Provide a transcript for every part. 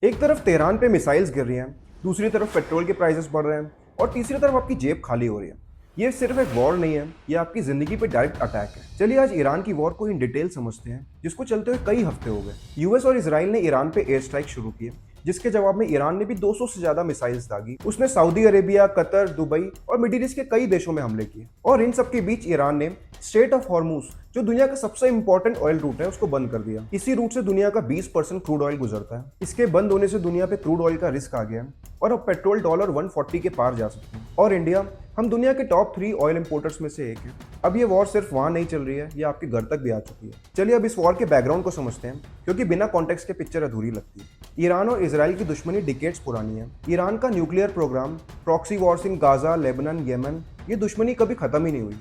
एक तरफ तेहरान पे मिसाइल्स गिर रही हैं, दूसरी तरफ पेट्रोल के प्राइसेस बढ़ रहे हैं और तीसरी तरफ आपकी जेब खाली हो रही है। ये सिर्फ एक वॉर नहीं है, ये आपकी जिंदगी पे डायरेक्ट अटैक है। चलिए आज ईरान की वॉर को इन डिटेल समझते हैं, जिसको चलते हुए कई हफ्ते हो गए। यूएस और इसराइल ने ईरान पे एयर स्ट्राइक शुरू किए, जिसके जवाब में ईरान ने भी 200 से ज्यादा मिसाइल्स दागी। उसने सऊदी अरेबिया, कतर, दुबई और मिडिल ईस्ट के कई देशों में हमले किए और इन सब के बीच ईरान ने स्ट्रेट ऑफ हॉर्मूज, जो दुनिया का सबसे इंपॉर्टेंट ऑयल रूट है, उसको बंद कर दिया। इसी रूट से दुनिया का 20% क्रूड ऑयल गुजरता है। इसके बंद होने से दुनिया पे क्रूड ऑयल का रिस्क आ गया है और अब पेट्रोल डॉलर 140 के पार जा सकते हैं। और इंडिया, हम दुनिया के टॉप 3 ऑयल इंपोर्टर्स में से एक है। अब ये वॉर सिर्फ वहां नहीं चल रही है, ये आपके घर तक भी आ चुकी है। चलिए अब इस वॉर के बैकग्राउंड को समझते हैं, क्योंकि बिना कॉन्टेक्स्ट के पिक्चर अधूरी लगती है। ईरान और इसराइल की दुश्मनी डिकेड्स पुरानी है। ईरान का nuclear program, proxy wars in Gaza, Lebanon, Yemen, ये दुश्मनी कभी खत्म ही नहीं हुई।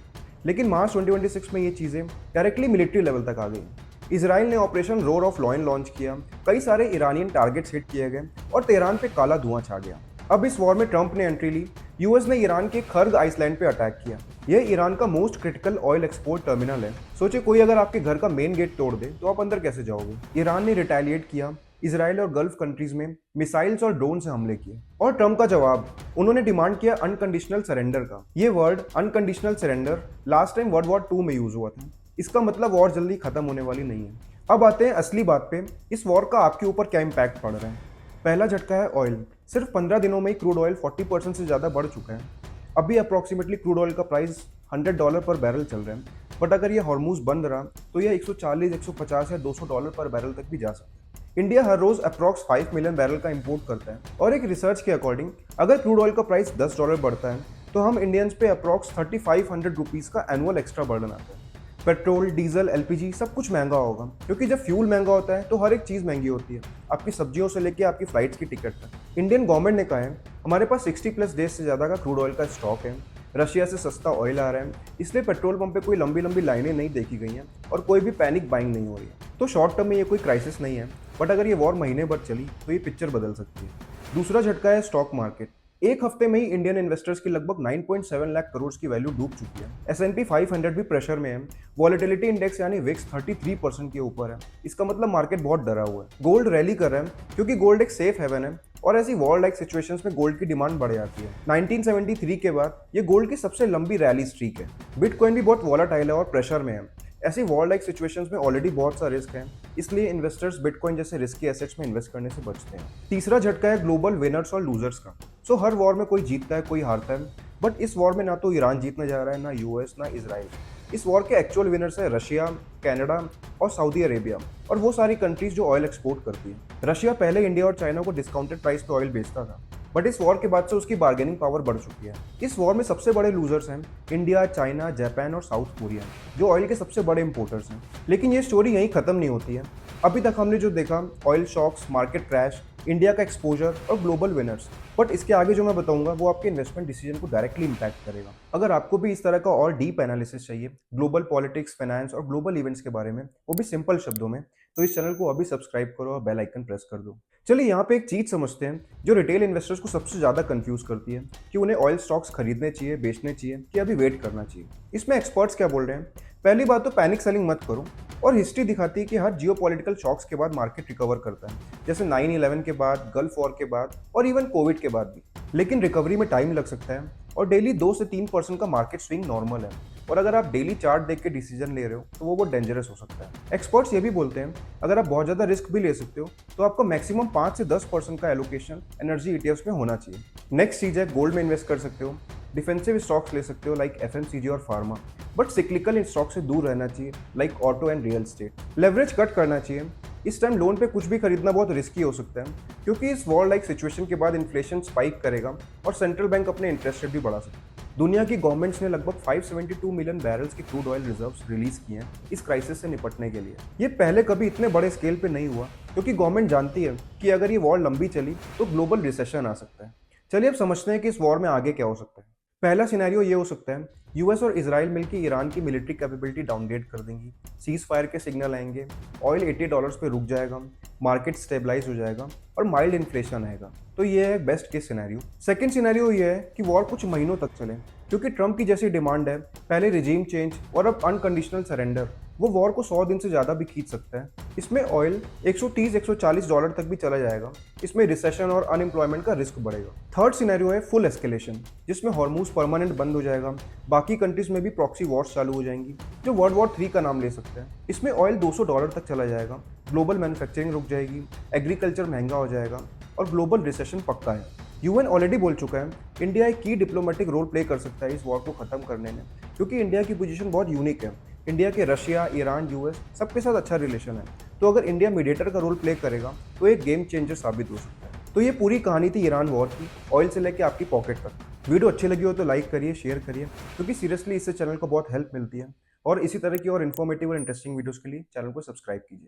लेकिन मार्च 2026 में ये चीज़ें डायरेक्टली मिलिट्री लेवल तक आ गई। इसराइल ने operation roar of lion launch किया, कई सारे ईरानियन टारगेट्स हिट किए गए और तेहरान पे काला धुआं छा गया। अब इस वॉर में ट्रंप ने एंट्री ली। यूएस ने ईरान के खर्ग आइसलैंड पे अटैक किया। यह ईरान का most critical oil export terminal है। सोचिए कोई अगर आपके घर का मेन गेट तोड़ दे तो आप अंदर कैसे जाओगे। ईरान ने रिटेलिएट किया, इसराइल और गल्फ कंट्रीज में मिसाइल्स और ड्रोन से हमले किए। और ट्रंप का जवाब, उन्होंने डिमांड किया अनकंडीशनल सरेंडर का। ये word unconditional surrender last time world war 2 में यूज हुआ था। इसका मतलब वॉर जल्दी खत्म होने वाली नहीं है। अब आते हैं असली बात पे, इस वॉर का आपके ऊपर क्या इम्पैक्ट पड़ रहा है। पहला झटका है ऑयल। सिर्फ 15 दिनों में ही क्रूड ऑयल 40% से ज़्यादा बढ़ चुका है। अभी अप्रॉक्सीमेटली क्रूड ऑयल का प्राइस $100 पर बैरल चल रहा है, बट अगर ये हॉर्मूज बंद रहा तो यह 140, 150 या $200 पर बैरल तक भी जा सकता है। इंडिया हर रोज अप्रॉक्स 5 मिलियन बैरल का इंपोर्ट करता है और एक रिसर्च के अकॉर्डिंग अगर क्रूड ऑयल का प्राइस $10 बढ़ता है तो हम इंडियंस पे अप्रॉक्स 3500 रुपीज़ का एनुअल एक्स्ट्रा बर्डन आता है। पेट्रोल, डीजल, एलपीजी सब कुछ महंगा होगा, क्योंकि जब फ्यूल महंगा होता है तो हर एक चीज़ महंगी होती है, आपकी सब्जियों से लेके आपकी फ्लाइट्स की टिकट तक। इंडियन गवर्नमेंट ने कहा है हमारे पास 60+ डेज से ज़्यादा का क्रूड ऑयल का स्टॉक है, रशिया से सस्ता ऑयल आ रहा है, इसलिए पेट्रोल पंप पे कोई लंबी लंबी लाइनें नहीं देखी गई हैं और कोई भी पैनिक बाइंग नहीं हो रही है। तो शॉर्ट टर्म में ये कोई क्राइसिस नहीं है, बट अगर ये वॉर महीने भर चली तो ये पिक्चर बदल सकती है। दूसरा झटका है स्टॉक मार्केट। एक हफ्ते में ही इंडियन इन्वेस्टर्स की लगभग 9.7 लाख करोड़ की वैल्यू डूब चुकी है। S&P 500 भी प्रेशर में है। वॉलेटिलिटी इंडेक्स यानी विक्स 33% के ऊपर है। इसका मतलब मार्केट बहुत डरा हुआ है। गोल्ड रैली कर रहा है, क्योंकि गोल्ड एक सेफ हेवन है और ऐसी वॉर लाइक सिचुएशंस में गोल्ड की डिमांड बढ़ जाती है। 1973 के बाद ये गोल्ड की सबसे लंबी रैली स्ट्रीक है। बिटकॉइन भी बहुत वॉलेटाइल है और प्रेशर में है। ऐसी वॉर लाइक सिचुएशंस में ऑलरेडी बहुत सा रिस्क है, इसलिए इन्वेस्टर्स बिटकॉइन जैसे रिस्की एसेट्स में इन्वेस्ट करने से बचते हैं। तीसरा झटका है ग्लोबल विनर्स और लूजर्स का। हर वॉर में कोई जीतता है, कोई हारता है, बट इस वॉर में ना तो ईरान जीतने जा रहा है, ना यूएस, ना इसराइल। इस वॉर के एक्चुअल विनर्स है रशिया, कनाडा और सऊदी अरेबिया और वो सारी कंट्रीज जो ऑयल एक्सपोर्ट करती है। रशिया पहले इंडिया और चाइना को डिस्काउंटेड प्राइस पे ऑयल बेचता था, बट इस वॉर के बाद से उसकी बार्गेनिंग पावर बढ़ चुकी है। इस वॉर में सबसे बड़े लूजर्स हैं इंडिया, चाइना, जापान और साउथ कोरिया, जो ऑयल के सबसे बड़े इंपोर्टर्स हैं। लेकिन ये स्टोरी यहीं खत्म नहीं होती है। अभी तक हमने जो देखा, oil shocks, market crash, India का एक्सपोजर और ग्लोबल विनर्स, बट इसके आगे जो मैं बताऊंगा वो आपके इन्वेस्टमेंट डिसीजन को डायरेक्टली इंपैक्ट करेगा। अगर आपको भी इस तरह का और डीप एनालिसिस चाहिए ग्लोबल पॉलिटिक्स, फाइनेंस और ग्लोबल इवेंट्स के बारे में, वो भी सिंपल शब्दों में, तो इस चैनल को अभी सब्सक्राइब करो और बेल आइकन प्रेस कर दो। चलिए यहाँ पे एक चीज़ समझते हैं जो रिटेल इन्वेस्टर्स को सबसे ज़्यादा कंफ्यूज करती है कि उन्हें ऑयल स्टॉक्स खरीदने चाहिए, बेचने चाहिए कि अभी वेट करना चाहिए। इसमें एक्सपर्ट्स क्या बोल रहे हैं। पहली बात तो पैनिक सेलिंग मत करो। और हिस्ट्री दिखाती है कि हर जियोपॉलिटिकल शॉक्स के बाद मार्केट रिकवर करता है, जैसे 9/11 के बाद, गल्फ वॉर के बाद और इवन कोविड के बाद भी। लेकिन रिकवरी में टाइम लग सकता है और डेली 2 से 3% का मार्केट स्विंग नॉर्मल है। और अगर आप डेली चार्ट देख के डिसीजन ले रहे हो तो वो बहुत डेंजरस हो सकता है। एक्सपर्ट्स ये भी बोलते हैं अगर आप बहुत ज़्यादा रिस्क भी ले सकते हो तो आपको मैक्सिमम 5 से 10% का एलोकेशन एनर्जी ETFs में होना चाहिए। नेक्स्ट चीज़ है गोल्ड में इन्वेस्ट कर सकते हो, डिफेंसिव स्टॉक्स ले सकते हो लाइक FMCG और फार्मा, बट सिक्लिकल स्टॉक से दूर रहना चाहिए like auto and real estate. Leverage cut करना चाहिए। इस टाइम लोन पे कुछ भी खरीदना बहुत रिस्की हो सकता है, क्योंकि इस वॉर लाइक सिचुएशन के बाद इन्फ्लेशन स्पाइक करेगा और सेंट्रल बैंक अपने इंटरेस्ट रेट भी बढ़ा सकते हैं। दुनिया की गवर्नमेंट्स ने लगभग 572 मिलियन बैरल्स की क्रूड ऑयल रिजर्व्स रिलीज किए हैं इस क्राइसिस से निपटने के लिए। ये पहले कभी इतने बड़े स्केल पे नहीं हुआ, क्योंकि गवर्नमेंट जानती है कि अगर ये वॉर लंबी चली तो ग्लोबल रिसेशन आ सकता है। चलिए अब समझते हैं कि इस वॉर में आगे क्या हो सकता है। पहला सिनेरियो ये हो सकता है यूएस और इसराइल मिलकर ईरान की मिलिट्री कैपेबिलिटी डाउनग्रेड कर देंगी, सीज फायर के सिग्नल आएंगे, ऑयल $80 पे रुक जाएगा, मार्केट स्टेबलाइज हो जाएगा और माइल्ड इन्फ्लेशन आएगा। तो ये है best case scenario. Second scenario ये है कि वॉर कुछ महीनों तक चले, क्योंकि ट्रंप की जैसी डिमांड है, पहले रिजीम चेंज और अब अनकंडीशनल सरेंडर, वो वॉर को 100 दिन से ज़्यादा भी खींच सकता है। इसमें ऑयल 130-140 डॉलर तक भी चला जाएगा। इसमें रिसेशन और अनएम्प्लॉयमेंट का रिस्क बढ़ेगा। थर्ड सिनेरियो है फुल एस्केलेशन, जिसमें हॉर्मूज परमानेंट बंद हो जाएगा। बाकी कंट्रीज में भी प्रॉक्सी वॉर्स चालू हो जाएंगी, जो वर्ल्ड वॉर 3 का नाम ले सकते हैं। इसमें ऑयल 200 डॉलर तक चला जाएगा, ग्लोबल मैन्युफैक्चरिंग रुक जाएगी, एग्रीकल्चर महंगा हो जाएगा और ग्लोबल रिसेशन पक्का है। यूएन ऑलरेडी बोल चुका है इंडिया एक की डिप्लोमेटिक रोल प्ले कर सकता है इस वॉर को खत्म करने में, क्योंकि इंडिया की पोजीशन बहुत यूनिक है। इंडिया के रशिया, ईरान, यूएस सबके साथ अच्छा रिलेशन है। तो अगर इंडिया मीडिएटर का रोल प्ले करेगा तो एक गेम चेंजर साबित हो सकता है। तो ये पूरी कहानी थी ईरान वॉर की, ऑयल से लेकर आपकी पॉकेट तक। वीडियो अच्छी लगी हो तो लाइक करिए, शेयर करिए, क्योंकि सीरियसली इससे चैनल को बहुत हेल्प मिलती है। और इसी तरह की और इन्फॉर्मेटिव और इंटरेस्टिंग वीडियोस के लिए चैनल को सब्सक्राइब कीजिए।